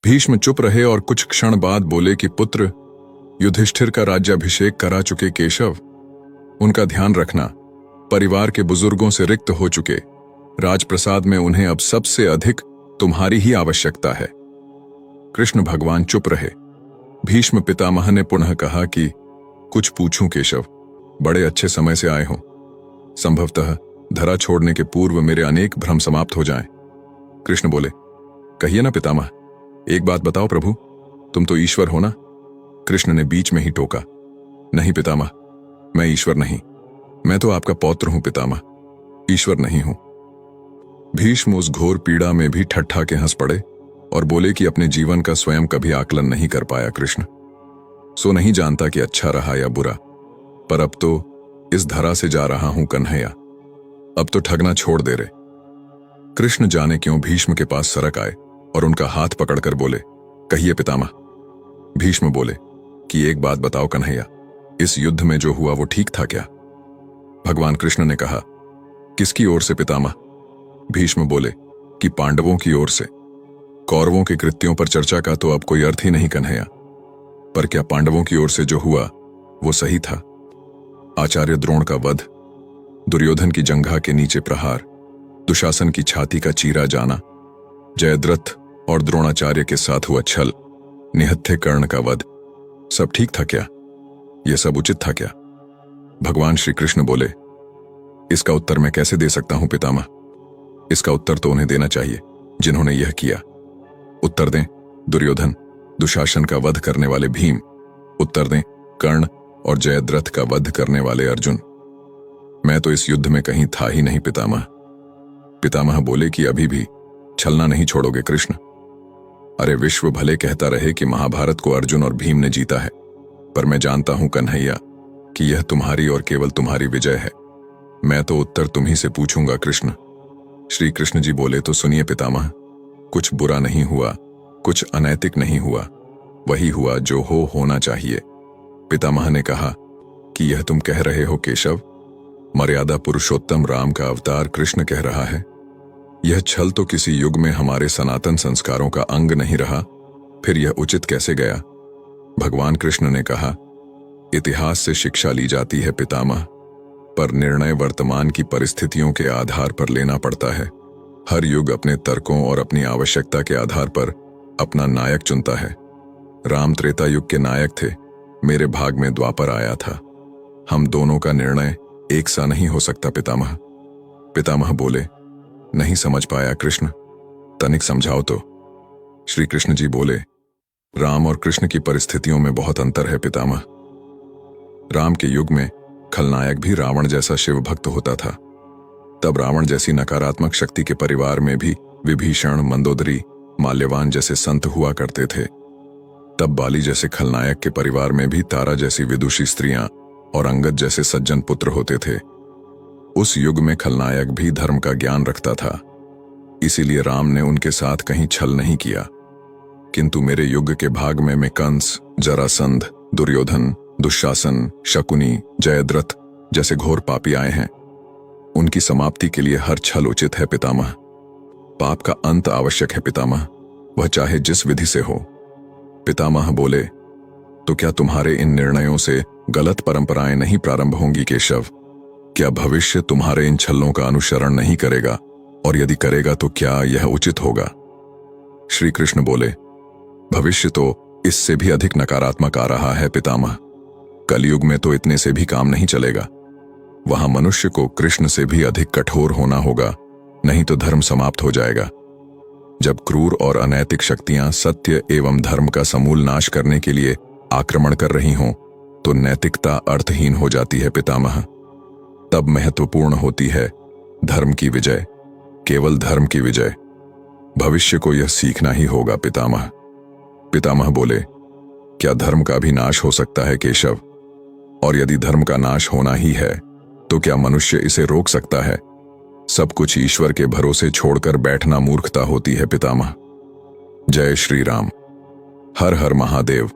भीष्म चुप रहे और कुछ क्षण बाद बोले कि पुत्र, युधिष्ठिर का राज्याभिषेक करा चुके केशव, उनका ध्यान रखना। परिवार के बुजुर्गों से रिक्त हो चुके राजप्रसाद में उन्हें अब सबसे अधिक तुम्हारी ही आवश्यकता है। कृष्ण भगवान चुप रहे। भीष्म पितामह ने पुनः कहा कि कुछ पूछूं केशव, बड़े अच्छे समय से आए हो। संभवतः धरा छोड़ने के पूर्व मेरे अनेक भ्रम समाप्त हो जाएं। कृष्ण बोले, कहिए ना पितामह, एक बात बताओ प्रभु, तुम तो ईश्वर हो ना? कृष्ण ने बीच में ही टोका, नहीं पितामह, मैं ईश्वर नहीं, मैं तो आपका पौत्र हूं पितामह, ईश्वर नहीं हूं। भीष्म उस घोर पीड़ा में भी ठट्ठा के हंस पड़े और बोले कि अपने जीवन का स्वयं कभी आकलन नहीं कर पाया कृष्ण, सो नहीं जानता कि अच्छा रहा या बुरा, पर अब तो इस धरा से जा रहा हूं कन्हैया, अब तो ठगना छोड़ दे रे। कृष्ण जाने क्यों भीष्म के पास सरक आए और उनका हाथ पकड़कर बोले, कहिए पितामह। भीष्म बोले कि एक बात बताओ कन्हैया, इस युद्ध में जो हुआ वो ठीक था क्या? भगवान कृष्ण ने कहा, किसकी ओर से पितामह? भीष्म बोले कि पांडवों की ओर से। कौरवों के कृत्यों पर चर्चा का तो अब कोई अर्थ ही नहीं कन्हैया, पर क्या पांडवों की ओर से जो हुआ वो सही था? आचार्य द्रोण का वध, दुर्योधन की जंघा के नीचे प्रहार, दुशासन की छाती का चीरा जाना, जयद्रथ और द्रोणाचार्य के साथ हुआ छल, निहत्थे कर्ण का वध, सब ठीक था क्या? यह सब उचित था क्या? भगवान श्री कृष्ण बोले, इसका उत्तर मैं कैसे दे सकता हूं पितामह? इसका उत्तर तो उन्हें देना चाहिए जिन्होंने यह किया। उत्तर दें दुर्योधन, दुशासन का वध करने वाले भीम, उत्तर दें कर्ण और जयद्रथ का वध करने वाले अर्जुन। मैं तो इस युद्ध में कहीं था ही नहीं पितामह। पितामह बोले कि अभी भी छलना नहीं छोड़ोगे कृष्ण? अरे विश्व भले कहता रहे कि महाभारत को अर्जुन और भीम ने जीता है, पर मैं जानता हूं कन्हैया कि यह तुम्हारी और केवल तुम्हारी विजय है। मैं तो उत्तर तुम्ही से पूछूंगा कृष्ण। श्री कृष्ण जी बोले, तो सुनिए पितामह, कुछ बुरा नहीं हुआ, कुछ अनैतिक नहीं हुआ, वही हुआ जो होना चाहिए। पितामह ने कहा कि यह तुम कह रहे हो केशव? मर्यादा पुरुषोत्तम राम का अवतार कृष्ण कह रहा है। यह छल तो किसी युग में हमारे सनातन संस्कारों का अंग नहीं रहा, फिर यह उचित कैसे गया? भगवान कृष्ण ने कहा, इतिहास से शिक्षा ली जाती है पितामह, पर निर्णय वर्तमान की परिस्थितियों के आधार पर लेना पड़ता है। हर युग अपने तर्कों और अपनी आवश्यकता के आधार पर अपना नायक चुनता है। राम त्रेता युग के नायक थे, मेरे भाग में द्वापर आया था। हम दोनों का निर्णय एक सा नहीं हो सकता पितामह। पितामह बोले, नहीं समझ पाया कृष्ण, तनिक समझाओ तो। श्री कृष्ण जी बोले, राम और कृष्ण की परिस्थितियों में बहुत अंतर है पितामह। राम के युग में खलनायक भी रावण जैसा शिव भक्त होता था। तब रावण जैसी नकारात्मक शक्ति के परिवार में भी विभीषण, मंदोदरी, माल्यवान जैसे संत हुआ करते थे। तब बाली जैसे खलनायक के परिवार में भी तारा जैसी विदुषी स्त्रियां और अंगद जैसे सज्जन पुत्र होते थे। उस युग में खलनायक भी धर्म का ज्ञान रखता था, इसीलिए राम ने उनके साथ कहीं छल नहीं किया। किंतु मेरे युग के भाग में कंस, जरासंध, दुर्योधन, दुशासन, शकुनी, जयद्रथ जैसे घोर पापी आए हैं। उनकी समाप्ति के लिए हर छल उचित है पितामह। पाप का अंत आवश्यक है पितामह, वह चाहे जिस विधि से हो। पितामह बोले, तो क्या तुम्हारे इन निर्णयों से गलत परंपराएं नहीं प्रारंभ होंगी केशव? क्या भविष्य तुम्हारे इन छल्लों का अनुसरण नहीं करेगा, और यदि करेगा तो क्या यह उचित होगा? श्री कृष्ण बोले, भविष्य तो इससे भी अधिक नकारात्मक आ रहा है पितामह। कलयुग में तो इतने से भी काम नहीं चलेगा। वहां मनुष्य को कृष्ण से भी अधिक कठोर होना होगा, नहीं तो धर्म समाप्त हो जाएगा। जब क्रूर और अनैतिक शक्तियां सत्य एवं धर्म का समूल नाश करने के लिए आक्रमण कर रही हों, तो नैतिकता अर्थहीन हो जाती है पितामह। तब महत्वपूर्ण होती है धर्म की विजय, केवल धर्म की विजय। भविष्य को यह सीखना ही होगा पितामह। पितामह बोले, क्या धर्म का भी नाश हो सकता है केशव? और यदि धर्म का नाश होना ही है, तो क्या मनुष्य इसे रोक सकता है? सब कुछ ईश्वर के भरोसे छोड़कर बैठना मूर्खता होती है पितामह। जय श्री राम। हर हर महादेव।